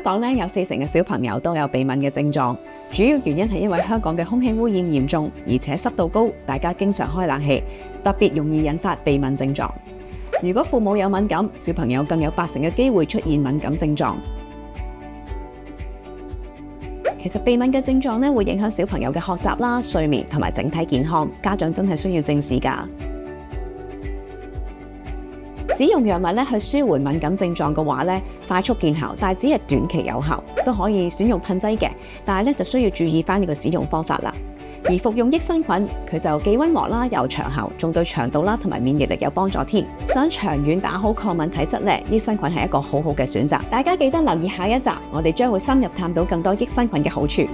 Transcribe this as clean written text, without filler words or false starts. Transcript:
港咧有40%嘅小朋友都有鼻敏嘅症狀，主要原因係因為香港嘅空氣污染嚴重，而且濕度高，大家經常開冷氣，特別容易引發鼻敏症狀。如果父母有敏感，小朋友更有80%嘅機會出現敏感症狀。其實鼻敏嘅症狀咧會影響小朋友嘅學習啦、睡眠同埋整體健康，家長真係需要正視㗎。使用藥物咧去舒緩敏感症狀嘅話咧，快速見效，但係只係短期有效，都可以選用噴劑嘅，但係咧就需要注意翻呢個使用方法啦。而服用益生菌，佢就既溫和啦，又長效，仲對腸道啦同埋免疫力有幫助添。想長遠打好抗敏體質咧，益生菌係一個好好嘅選擇。大家記得留意下一集，我哋將會深入探討更多益生菌嘅好處。